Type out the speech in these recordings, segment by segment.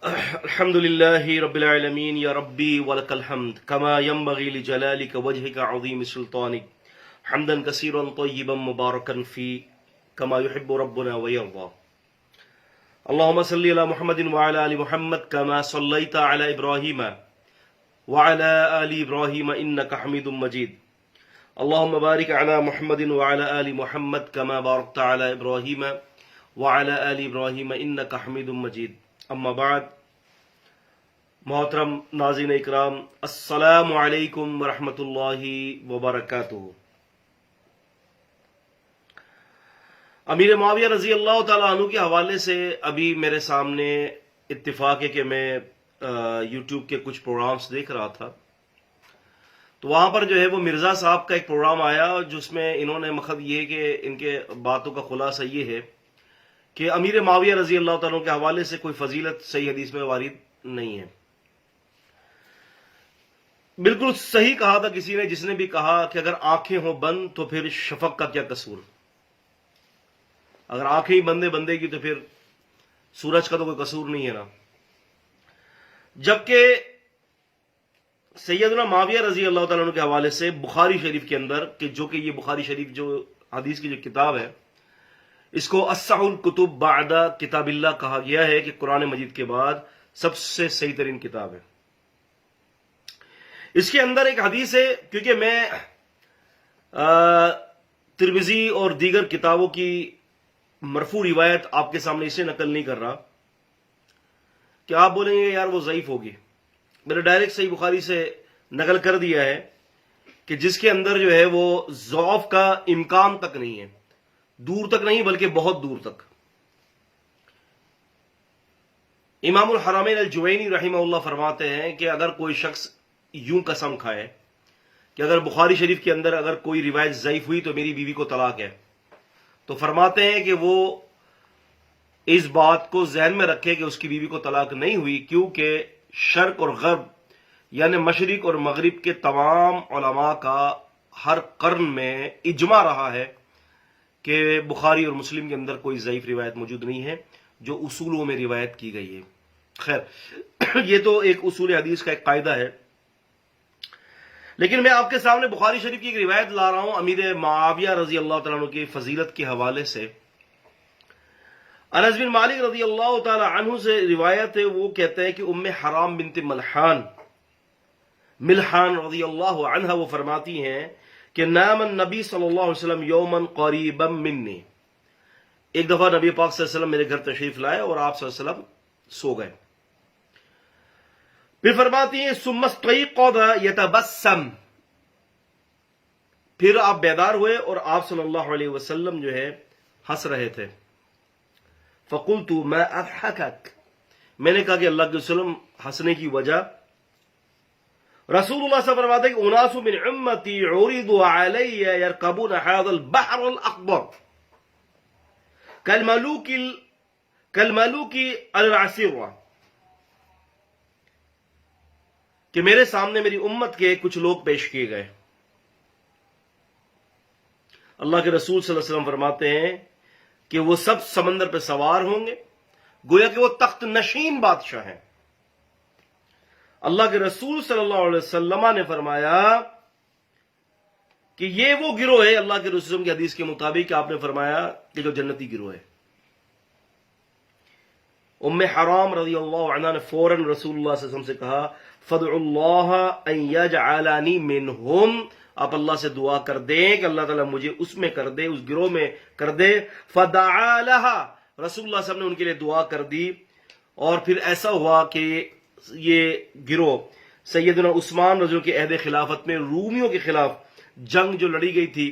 الحمد لله رب العالمين يا ربي ولك الحمد كما ينبغي لجلالك وجهك عظيم سلطانك حمدا كثيرا طيبا مباركا فيه كما يحب ربنا ويرضى. اللهم صل على محمد وعلى آل محمد كما صليت على إبراهيم وعلى آل إبراهيم إنك حميد مجيد. اللهم بارك على محمد وعلى آل محمد كما باركت على إبراهيم وعلى آل إبراهيم إنك حميد مجيد. اما بعد، محترم ناظرین اکرام، السلام علیکم ورحمۃ اللہ وبرکاتہ۔ امیر معاویہ رضی اللہ تعالیٰ عنہ کے حوالے سے ابھی میرے سامنے اتفاق ہے کہ میں یوٹیوب کے کچھ پروگرامز دیکھ رہا تھا، تو وہاں پر جو ہے وہ مرزا صاحب کا ایک پروگرام آیا جس میں انہوں نے مقصد یہ کہ ان کے باتوں کا خلاصہ یہ ہے کہ امیر معاویہ رضی اللہ تعالیٰ کے حوالے سے کوئی فضیلت صحیح حدیث میں وارد نہیں ہے۔ بالکل صحیح کہا تھا کسی نے جس نے بھی کہا کہ اگر آنکھیں ہوں بند تو پھر شفق کا کیا قصور، اگر آنکھیں ہی بندے کی تو پھر سورج کا تو کوئی قصور نہیں ہے نا۔ جبکہ سیدنا معاویہ رضی اللہ تعالیٰ عنہ کے حوالے سے بخاری شریف کے اندر جو کہ یہ بخاری شریف جو حدیث کی جو کتاب ہے، اس کو اصح الکتب بعد کتاب اللہ کہا گیا ہے کہ قرآن مجید کے بعد سب سے صحیح ترین کتاب ہے۔ اس کے اندر ایک حدیث ہے، کیونکہ میں ترمذی اور دیگر کتابوں کی مرفوع روایت آپ کے سامنے اسے نقل نہیں کر رہا کہ آپ بولیں گے یار وہ ضعیف ہوگی۔ میں نے ڈائریکٹ صحیح بخاری سے نقل کر دیا ہے کہ جس کے اندر جو ہے وہ ضعف کا امکان تک نہیں ہے، دور تک نہیں بلکہ بہت دور تک۔ امام الحرمین الجوینی رحمہ اللہ فرماتے ہیں کہ اگر کوئی شخص یوں قسم کھائے کہ اگر بخاری شریف کے اندر اگر کوئی روایت ضعیف ہوئی تو میری بیوی کو طلاق ہے، تو فرماتے ہیں کہ وہ اس بات کو ذہن میں رکھے کہ اس کی بیوی کو طلاق نہیں ہوئی، کیونکہ شرق اور غرب یعنی مشرق اور مغرب کے تمام علماء کا ہر قرن میں اجماع رہا ہے کہ بخاری اور مسلم کے اندر کوئی ضعیف روایت موجود نہیں ہے جو اصولوں میں روایت کی گئی ہے۔ خیر، یہ تو ایک اصول حدیث کا ایک قاعدہ ہے، لیکن میں آپ کے سامنے بخاری شریف کی ایک روایت لا رہا ہوں امیر معاویہ رضی اللہ تعالیٰ عنہ کی فضیلت کے حوالے سے۔ انس بن مالک رضی اللہ تعالیٰ عنہ سے روایت ہے، وہ کہتے ہیں کہ ام حرام بنت ملحان رضی اللہ عنہ وہ فرماتی ہیں کہ نام النبی صلی اللہ علیہ وسلم یومن قریبا منی، ایک دفعہ نبی پاک صلی اللہ علیہ وسلم میرے گھر تشریف لائے اور آپ صلی اللہ علیہ وسلم سو گئے۔ پھر فرماتی ہیں ثم استيقظ يتبسم، پھر آپ بیدار ہوئے اور آپ صلی اللہ علیہ وسلم جو ہے ہنس رہے تھے۔ فقلت ما اضحكك، میں نے کہا کہ اللہ کے وسلم ہنسنے کی وجہ، رسول اللہ صلی اللہ علیہ وسلم فرماتے ہیں کہ اناس من امتی عرض علی یرکبون هذا البحر الاخضر کالملوک العسیرہ، کہ میرے سامنے میری امت کے کچھ لوگ پیش کیے گئے۔ اللہ کے رسول صلی اللہ علیہ وسلم فرماتے ہیں کہ وہ سب سمندر پہ سوار ہوں گے، گویا کہ وہ تخت نشین بادشاہ ہیں۔ اللہ کے رسول صلی اللہ علیہ وسلم نے فرمایا کہ یہ وہ گروہ ہے، اللہ کے رسول کی حدیث کے مطابق آپ نے فرمایا کہ جو جنتی گروہ ہے۔ ام حرام رضی اللہ عنہ نے فوراً رسول اللہ صلی اللہ علیہ وسلم سے کہا فدعوا اللہ ان یجعلنی منہم، آپ اللہ سے دعا کر دیں کہ اللہ تعالیٰ مجھے اس میں کر دے، اس گروہ میں کر دے۔ فدعا لہا، رسول اللہ صلی اللہ علیہ وسلم نے ان کے لیے دعا کر دی، اور پھر ایسا ہوا کہ یہ گروہ سیدنا عثمان رضی اللہ کے عہد خلافت میں رومیوں کے خلاف جنگ جو لڑی گئی تھی،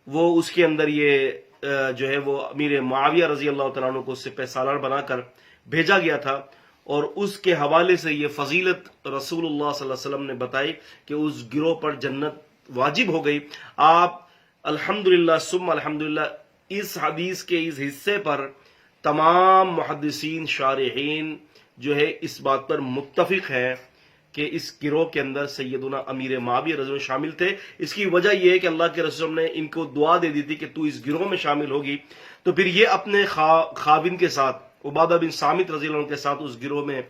وہ اس کے اندر یہ جو ہے وہ امیر معاویہ رضی اللہ تعالیٰ عنہ کو سپہ سالار بنا کر بھیجا گیا تھا، اور اس کے حوالے سے یہ فضیلت رسول اللہ صلی اللہ علیہ وسلم نے بتائی کہ اس گروہ پر جنت واجب ہو گئی۔ آپ الحمدللہ ثم الحمدللہ اس حدیث کے اس حصے پر تمام محدثین شارحین جو ہے اس بات پر متفق ہے کہ اس گروہ کے اندر سیدنا امیر معاویہ رضی اللہ عنہ شامل تھے۔ اس کی وجہ یہ ہے کہ اللہ کے رسول نے ان کو دعا دے دی تھی کہ تو اس گروہ میں شامل ہوگی، تو پھر یہ اپنے خاوند کے ساتھ عبادہ بن سامت رضی اللہ عنہ کے ساتھ اس گروہ میں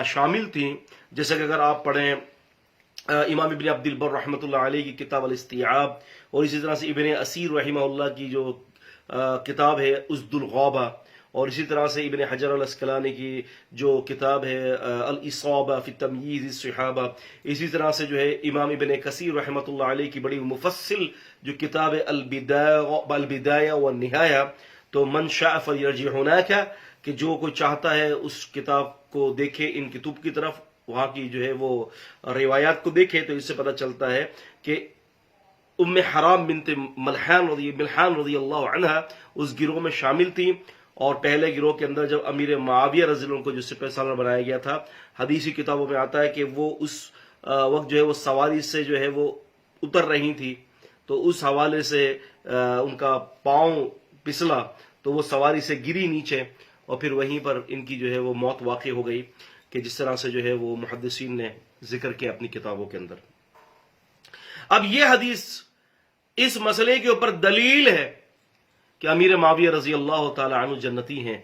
شامل تھیں. جیسے کہ اگر آپ پڑھیں امام ابن عبد البر رحمۃ اللہ علیہ کی کتاب الاستیعاب، اور اسی طرح سے ابن اسیر رحمہ اللہ کی جو کتاب ہے اسد الغابہ، اور اسی طرح سے ابن حجر الاسقلانی کی جو کتاب ہے الاصابہ فی تمییز الصحابہ، اسی طرح سے جو ہے امام ابن کثیر رحمۃ اللہ علیہ کی بڑی مفصل جو کتاب ہے البدایہ والنہایہ. تو من شاء فلیرجع ہناک، کہ جو کوئی چاہتا ہے اس کتاب کو دیکھے ان کتب کی طرف، وہاں کی جو ہے وہ روایات کو دیکھے. تو اس سے پتہ چلتا ہے کہ ام حرام بنت ملحان رضی اللہ عنہ اس گروہ میں شامل تھی. اور پہلے گروہ کے اندر جب امیر معاویہ رضی اللہ عنہ کو جو سپہ سالار بنایا گیا تھا، حدیثی کتابوں میں آتا ہے کہ وہ اس وقت جو ہے وہ سواری سے جو ہے وہ اتر رہی تھی، تو اس حوالے سے ان کا پاؤں پسلا تو وہ سواری سے گری نیچے، اور پھر وہیں پر ان کی جو ہے وہ موت واقع ہو گئی، کہ جس طرح سے جو ہے وہ محدثین نے ذکر کیا اپنی کتابوں کے اندر. اب یہ حدیث اس مسئلے کے اوپر دلیل ہے کہ امیر معاویہ رضی اللہ تعالی عنہ جنتی ہیں.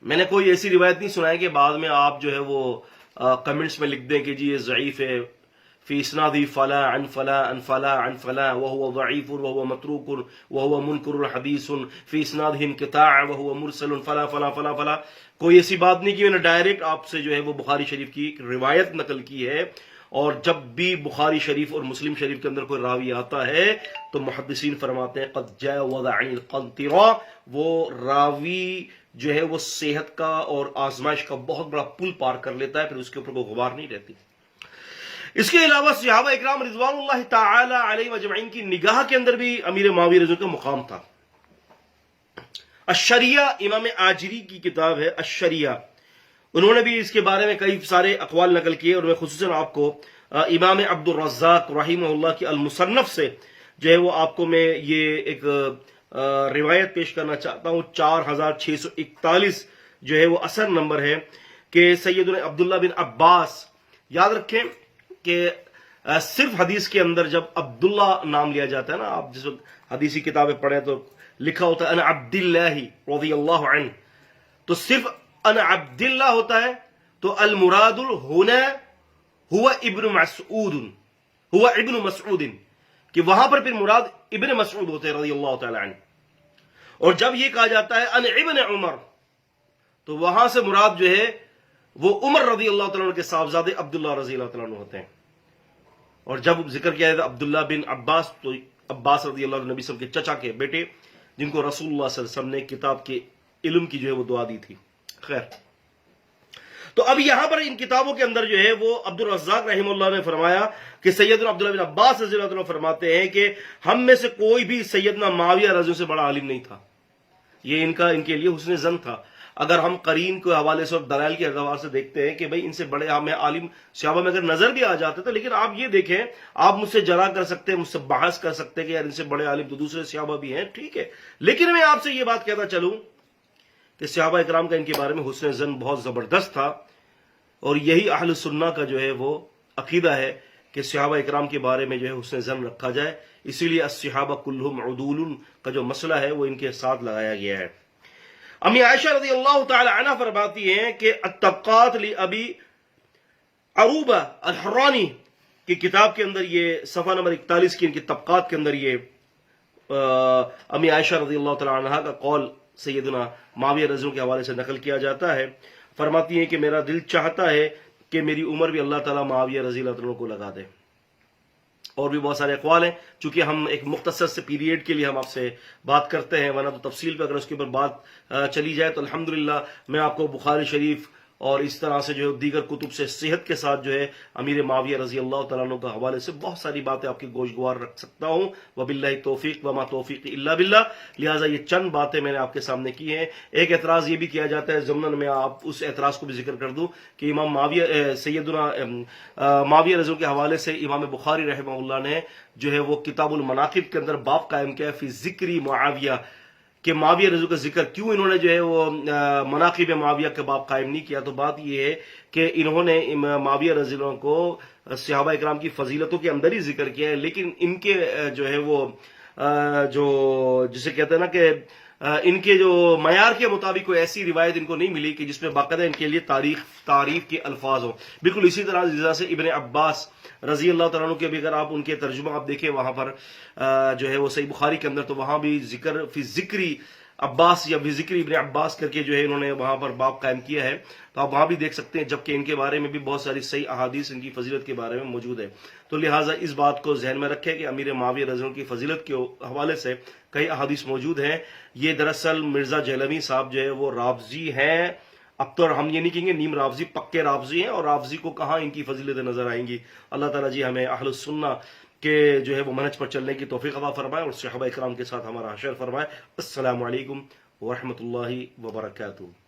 میں نے کوئی ایسی روایت نہیں سنائی کہ بعد میں آپ جو ہے وہ کمنٹس میں لکھ دیں کہ جی یہ ضعیف ہے، فی اسنادی فلا عن فلا عن فلا عن فلا وهو ضعیف وهو متروک وهو منکر حدیث فی اسنادہ انقطاع وهو مرسل فلا فلا فلا فلا. کوئی ایسی بات نہیں کہ میں نے ڈائریکٹ آپ سے جو ہے وہ بخاری شریف کی روایت نقل کی ہے. اور جب بھی بخاری شریف اور مسلم شریف کے اندر کوئی راوی آتا ہے تو محدثین فرماتے ہیں قد جاوز عن القنطرہ، وہ راوی جو ہے وہ صحت کا اور آزمائش کا بہت بڑا پل پار کر لیتا ہے، پھر اس کے اوپر کوئی غبار نہیں رہتی. اس کے علاوہ صحابہ اکرام رضوان اللہ تعالی علیہ مجمعین کی نگاہ کے اندر بھی امیر معاویہ رضی اللہ عنہ کا مقام تھا. الشریعہ امام آجری کی کتاب ہے الشریعہ، انہوں نے بھی اس کے بارے میں کئی سارے اقوال نقل کیے، اور میں خصوصاً آپ کو امام عبد الرزاق رحمہ اللہ کی المصنف سے جو ہے وہ آپ کو میں یہ ایک روایت پیش کرنا چاہتا ہوں. 4641 جو ہے وہ اثر نمبر ہے کہ سیدنا عبداللہ بن عباس، یاد رکھیں کہ صرف حدیث کے اندر جب عبداللہ نام لیا جاتا ہے نا، آپ جس وقت حدیثی کتابیں پڑھیں تو لکھا ہوتا ہے انا عبداللہ رضی اللہ عنہ، تو صرف انا عبداللہ ہوتا ہے تو المراد ہونا ہوا ابن مسعود، کہ وہاں پر پھر مراد ابن مسعود ہوتے ہیں رضی اللہ تعالی عنہ. اور جب یہ کہا جاتا ہے ان ابن عمر تو وہاں سے مراد جو ہے وہ عمر رضی اللہ تعالیٰ عنہ کے صاحبزادے عبداللہ رضی اللہ تعالیٰ عنہ ہوتے ہیں. اور جب ذکر کیا جاتا ہے عبداللہ بن عباس تو عباس رضی اللہ عنہ نبی صلی اللہ علیہ وسلم کے چچا کے بیٹے، جن کو رسول اللہ صلی اللہ علیہ وسلم نے کتاب کے علم کی جو ہے وہ دعا دی تھی. خیر، تو اب یہاں پر ان کتابوں کے اندر جو ہے وہ عبد الرزاق رحمہ اللہ نے فرمایا کہ سیدنا عبداللہ بن عباس رضی اللہ عنہ فرماتے ہیں کہ ہم میں سے کوئی بھی سیدنا معاویہ رضی اللہ عنہ سے بڑا عالم نہیں تھا. یہ ان کے لیے حسن ظن تھا. اگر ہم قرین کے حوالے سے اور دلائل کے اعتبار سے دیکھتے ہیں کہ بھئی ان سے بڑے ہمیں عالم صحابہ میں اگر نظر بھی آ جاتے تھے، لیکن آپ یہ دیکھیں، آپ مجھ سے جرا کر سکتے ہیں، مجھ سے بحث کر سکتے ہیں کہ یار ان سے بڑے عالم تو دوسرے صحابہ بھی ہیں، ٹھیک ہے، لیکن میں آپ سے یہ بات کہتا چلوں کہ صحابہ اکرام کا ان کے بارے میں حسن ظن بہت زبردست تھا. اور یہی اہل سنہ کا جو ہے وہ عقیدہ ہے کہ صحابہ اکرام کے بارے میں جو ہے حسن ظن رکھا جائے. اسی لیے الصحابہ کلہم عدول کا جو مسئلہ ہے وہ ان کے ساتھ لگایا گیا ہے. امی عائشہ رضی اللہ تعالی عنہ فرماتی ہیں کہ الطبقات لابی عروبہ الحرانی کی کتاب کے اندر یہ صفحہ نمبر 41 کی ان کی طبقات کے اندر یہ امی عائشہ رضی اللہ تعالی عنہ کا قول سیدنا معاویہ رضی اللہ کے حوالے سے نقل کیا جاتا ہے. فرماتی ہیں کہ میرا دل چاہتا ہے کہ میری عمر بھی اللہ تعالیٰ معاویہ رضی اللہ عنہ کو لگا دے. اور بھی بہت سارے اقوال ہیں، چونکہ ہم ایک مختصر سے پیریڈ کے لیے ہم آپ سے بات کرتے ہیں، ورنہ تو تفصیل پہ اگر اس کے اوپر بات چلی جائے تو الحمدللہ میں آپ کو بخاری شریف اور اس طرح سے جو دیگر کتب سے صحت کے ساتھ جو ہے امیر معاویہ رضی اللہ تعالیٰ عنہ کا حوالے سے بہت ساری باتیں آپ کی گوشگوار رکھ سکتا ہوں. وباللہ توفیق وما توفیق الا باللہ. لہٰذا یہ چند باتیں میں نے آپ کے سامنے کی ہیں. ایک اعتراض یہ بھی کیا جاتا ہے، ضمن میں آپ اس اعتراض کو بھی ذکر کر دوں کہ امام معاویہ سیدنا معاویہ رضی اللہ کے حوالے سے امام بخاری رحمہ اللہ نے جو ہے وہ کتاب المناقب کے اندر باب قائم کیا فی ذکری معاویہ، کہ معاویہ رضی اللہ کا ذکر کیوں انہوں نے جو ہے وہ مناقب معاویہ کے باب قائم نہیں کیا. تو بات یہ ہے کہ انہوں نے معاویہ رضی اللہ کو صحابہ اکرام کی فضیلتوں کے اندر ہی ذکر کیا ہے، لیکن ان کے جو ہے وہ جو جسے کہتے ہیں نا کہ ان کے جو معیار کے مطابق کوئی ایسی روایت ان کو نہیں ملی کہ جس میں باقاعدہ ان کے لیے تعریف کے الفاظ ہوں. بالکل اسی طرح جیسے ابن عباس رضی اللہ تعالیٰ عنہ کے بھی اگر آپ ان کے ترجمہ آپ دیکھیں وہاں پر جو ہے وہ صحیح بخاری کے اندر تو وہاں بھی ذکر فی ذکری عباس یا فی ذکری ابن عباس کر کے جو ہے انہوں نے وہاں پر باب قائم کیا ہے, تو آپ وہاں بھی دیکھ سکتے ہیں, جبکہ ان کے بارے میں بھی بہت ساری صحیح احادیث ان کی فضیلت کے بارے میں موجود ہے. تو لہٰذا اس بات کو ذہن میں رکھیں کہ امیر معاویہ رضی اللہ عنہ کی فضیلت کے حوالے سے کئی احادیث موجود ہیں. یہ دراصل مرزا جہلمی صاحب جو ہے وہ رافضی ہیں. اب تو ہم یہ نہیں کہیں گے نیم رافضی, پکے رافضی ہیں, اور رافضی کو کہاں ان کی فضیلتیں نظر آئیں گی. اللہ تعالیٰ جی ہمیں اہل السنہ کے جو ہے وہ منہج پر چلنے کی توفیق عطا فرمائے اور صحابہ اکرام کے ساتھ ہمارا حشر فرمائے. السلام علیکم ورحمۃ اللہ وبرکاتہ.